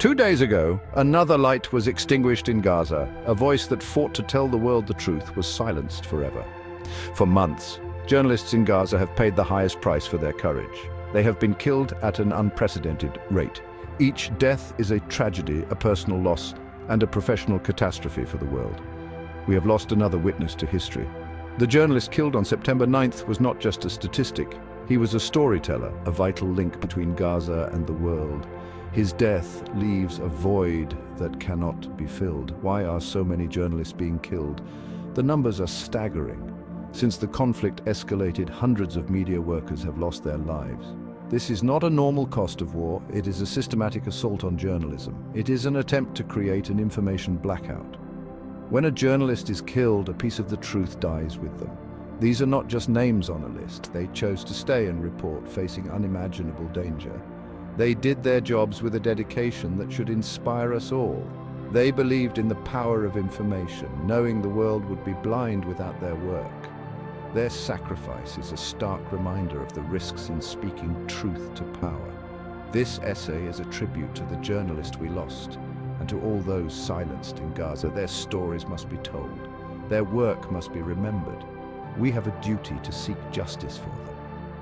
2 days ago, another light was extinguished in Gaza. A voice that fought to tell the world the truth was silenced forever. For months, journalists in Gaza have paid the highest price for their courage. They have been killed at an unprecedented rate. Each death is a tragedy, a personal loss, and a professional catastrophe for the world. We have lost another witness to history. The journalist killed on September 9th was not just a statistic. He was a storyteller, a vital link between Gaza and the world. His death leaves a void that cannot be filled. Why are so many journalists being killed? The numbers are staggering. Since the conflict escalated, hundreds of media workers have lost their lives. This is not a normal cost of war. It is a systematic assault on journalism. It is an attempt to create an information blackout. When a journalist is killed, a piece of the truth dies with them. These are not just names on a list. They chose to stay and report, facing unimaginable danger. They did their jobs with a dedication that should inspire us all. They believed in the power of information, knowing the world would be blind without their work. Their sacrifice is a stark reminder of the risks in speaking truth to power. This essay is a tribute to the journalist we lost, and to all those silenced in Gaza. Their stories must be told. Their work must be remembered. We have a duty to seek justice for them.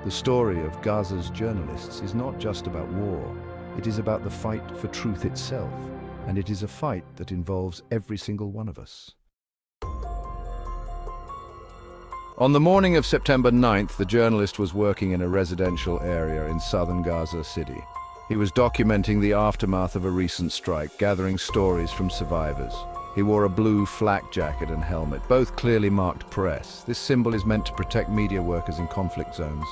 The story of Gaza's journalists is not just about war. It is about the fight for truth itself, and it is a fight that involves every single one of us. On the morning of September 9th, the journalist was working in a residential area in southern Gaza City. He was documenting the aftermath of a recent strike, gathering stories from survivors. He wore a blue flak jacket and helmet, both clearly marked press. This symbol is meant to protect media workers in conflict zones.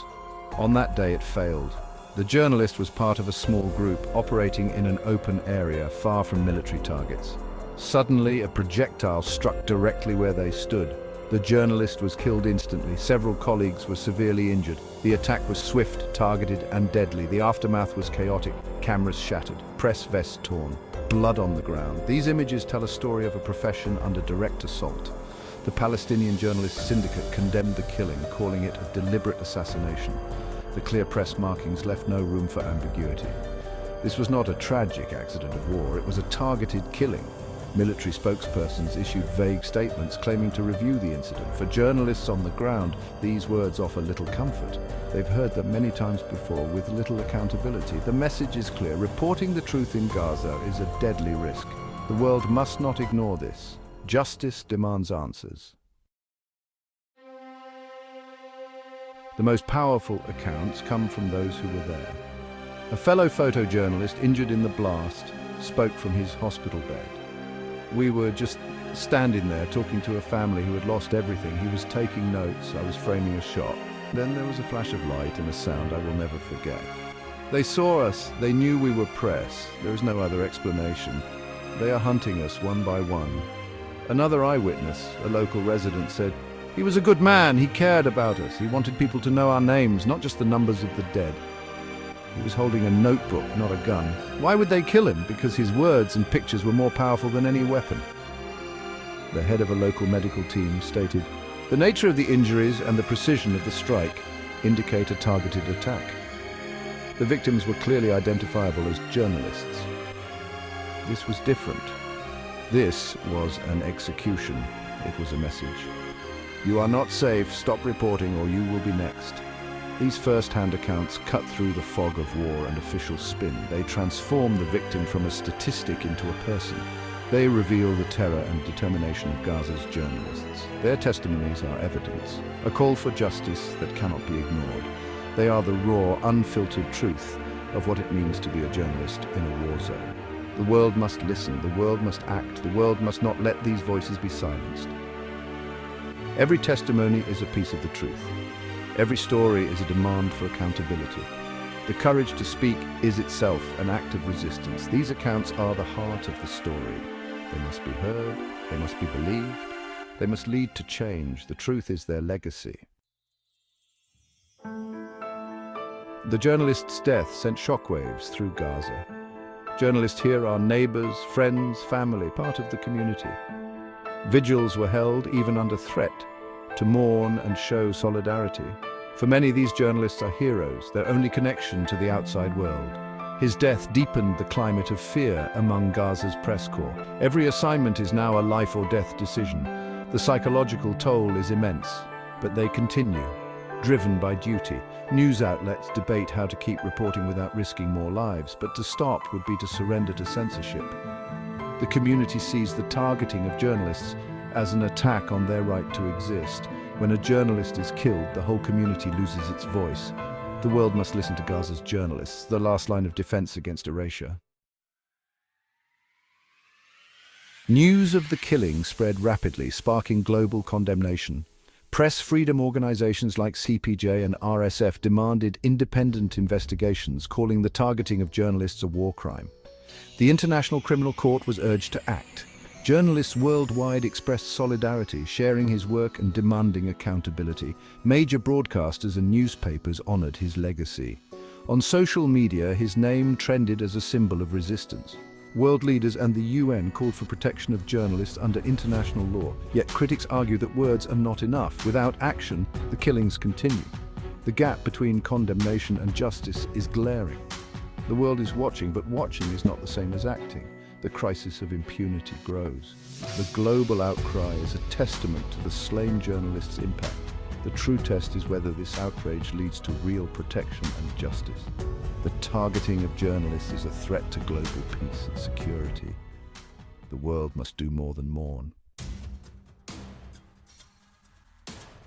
On that day, it failed. The journalist was part of a small group operating in an open area far from military targets. Suddenly, a projectile struck directly where they stood. The journalist was killed instantly. Several colleagues were severely injured. The attack was swift, targeted, and deadly. The aftermath was chaotic. Cameras shattered, press vests torn, blood on the ground. These images tell a story of a profession under direct assault. The Palestinian Journalists Syndicate condemned the killing, calling it a deliberate assassination. The clear press markings left no room for ambiguity. This was not a tragic accident of war, it was a targeted killing. Military spokespersons issued vague statements claiming to review the incident. For journalists on the ground, these words offer little comfort. They've heard them many times before with little accountability. The message is clear. Reporting the truth in Gaza is a deadly risk. The world must not ignore this. Justice demands answers. The most powerful accounts come from those who were there. A fellow photojournalist injured in the blast spoke from his hospital bed. We were just standing there talking to a family who had lost everything. He was taking notes, I was framing a shot. Then there was a flash of light and a sound I will never forget. They saw us, they knew we were press. There is no other explanation. They are hunting us one by one. Another eyewitness, a local resident, said, "He was a good man, he cared about us. He wanted people to know our names, not just the numbers of the dead." He was holding a notebook, not a gun. Why would they kill him? Because his words and pictures were more powerful than any weapon. The head of a local medical team stated, "The nature of the injuries and the precision of the strike indicate a targeted attack." The victims were clearly identifiable as journalists. This was different. This was an execution. It was a message. You are not safe, stop reporting or you will be next. These first-hand accounts cut through the fog of war and official spin. They transform the victim from a statistic into a person. They reveal the terror and determination of Gaza's journalists. Their testimonies are evidence, a call for justice that cannot be ignored. They are the raw, unfiltered truth of what it means to be a journalist in a war zone. The world must listen, the world must act, the world must not let these voices be silenced. Every testimony is a piece of the truth. Every story is a demand for accountability. The courage to speak is itself an act of resistance. These accounts are the heart of the story. They must be heard, they must be believed, they must lead to change. The truth is their legacy. The journalist's death sent shockwaves through Gaza. Journalists here are neighbors, friends, family, part of the community. Vigils were held, even under threat, to mourn and show solidarity. For many, these journalists are heroes, their only connection to the outside world. His death deepened the climate of fear among Gaza's press corps. Every assignment is now a life or death decision. The psychological toll is immense, but they continue, driven by duty. News outlets debate how to keep reporting without risking more lives, but to stop would be to surrender to censorship. The community sees the targeting of journalists as an attack on their right to exist. When a journalist is killed, the whole community loses its voice. The world must listen to Gaza's journalists, the last line of defense against erasure. News of the killing spread rapidly, sparking global condemnation. Press freedom organizations like CPJ and RSF demanded independent investigations, calling the targeting of journalists a war crime. The International Criminal Court was urged to act. Journalists worldwide expressed solidarity, sharing his work and demanding accountability. Major broadcasters and newspapers honored his legacy. On social media, his name trended as a symbol of resistance. World leaders and the UN called for protection of journalists under international law. Yet critics argue that words are not enough. Without action, the killings continue. The gap between condemnation and justice is glaring. The world is watching, but watching is not the same as acting. The crisis of impunity grows. The global outcry is a testament to the slain journalists' impact. The true test is whether this outrage leads to real protection and justice. The targeting of journalists is a threat to global peace and security. The world must do more than mourn.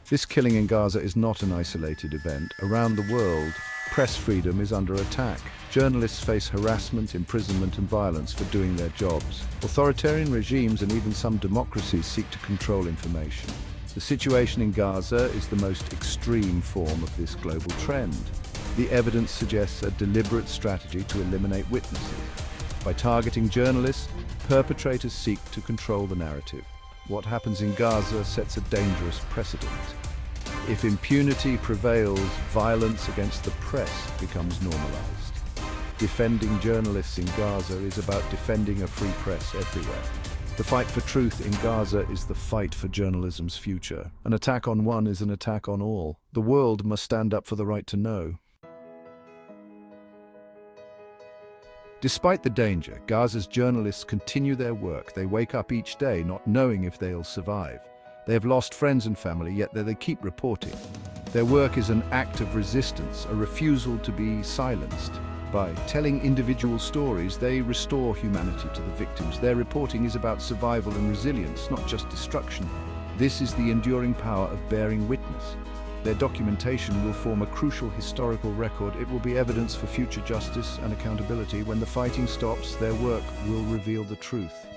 This killing in Gaza is not an isolated event. Around the world, press freedom is under attack. Journalists face harassment, imprisonment, and violence for doing their jobs. Authoritarian regimes and even some democracies seek to control information. The situation in Gaza is the most extreme form of this global trend. The evidence suggests a deliberate strategy to eliminate witnesses. By targeting journalists, perpetrators seek to control the narrative. What happens in Gaza sets a dangerous precedent. If impunity prevails, violence against the press becomes normalized. Defending journalists in Gaza is about defending a free press everywhere. The fight for truth in Gaza is the fight for journalism's future. An attack on one is an attack on all. The world must stand up for the right to know. Despite the danger, Gaza's journalists continue their work. They wake up each day not knowing if they'll survive. They have lost friends and family, yet they keep reporting. Their work is an act of resistance, a refusal to be silenced. By telling individual stories, they restore humanity to the victims. Their reporting is about survival and resilience, not just destruction. This is the enduring power of bearing witness. Their documentation will form a crucial historical record. It will be evidence for future justice and accountability. When the fighting stops, their work will reveal the truth.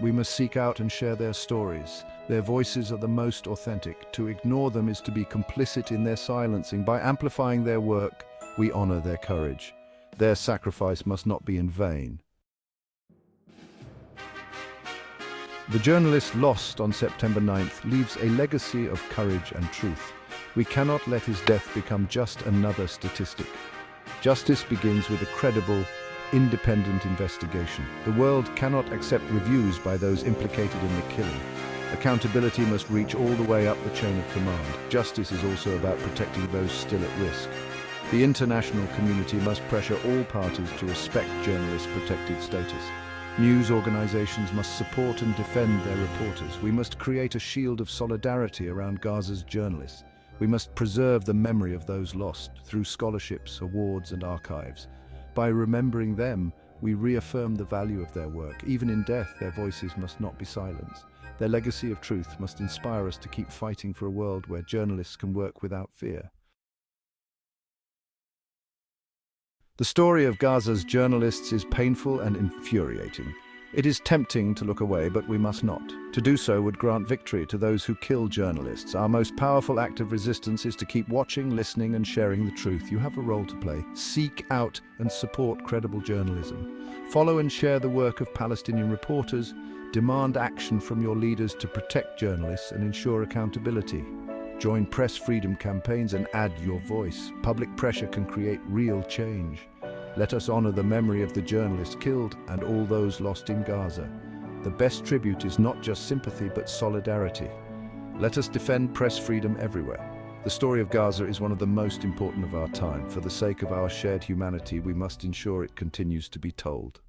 We must seek out and share their stories. Their voices are the most authentic. To ignore them is to be complicit in their silencing. By amplifying their work, we honor their courage. Their sacrifice must not be in vain. The journalist lost on September 9th leaves a legacy of courage and truth. We cannot let his death become just another statistic. Justice begins with a credible, independent investigation. The world cannot accept reviews by those implicated in the killing. Accountability must reach all the way up the chain of command. Justice is also about protecting those still at risk. The international community must pressure all parties to respect journalists' protected status. News organizations must support and defend their reporters. We must create a shield of solidarity around Gaza's journalists. We must preserve the memory of those lost through scholarships, awards, and archives. By remembering them, we reaffirm the value of their work. Even in death, their voices must not be silenced. Their legacy of truth must inspire us to keep fighting for a world where journalists can work without fear. The story of Gaza's journalists is painful and infuriating. It is tempting to look away, but we must not. To do so would grant victory to those who kill journalists. Our most powerful act of resistance is to keep watching, listening, and sharing the truth. You have a role to play. Seek out and support credible journalism. Follow and share the work of Palestinian reporters. Demand action from your leaders to protect journalists and ensure accountability. Join press freedom campaigns and add your voice. Public pressure can create real change. Let us honor the memory of the journalists killed and all those lost in Gaza. The best tribute is not just sympathy but solidarity. Let us defend press freedom everywhere. The story of Gaza is one of the most important of our time. For the sake of our shared humanity, we must ensure it continues to be told.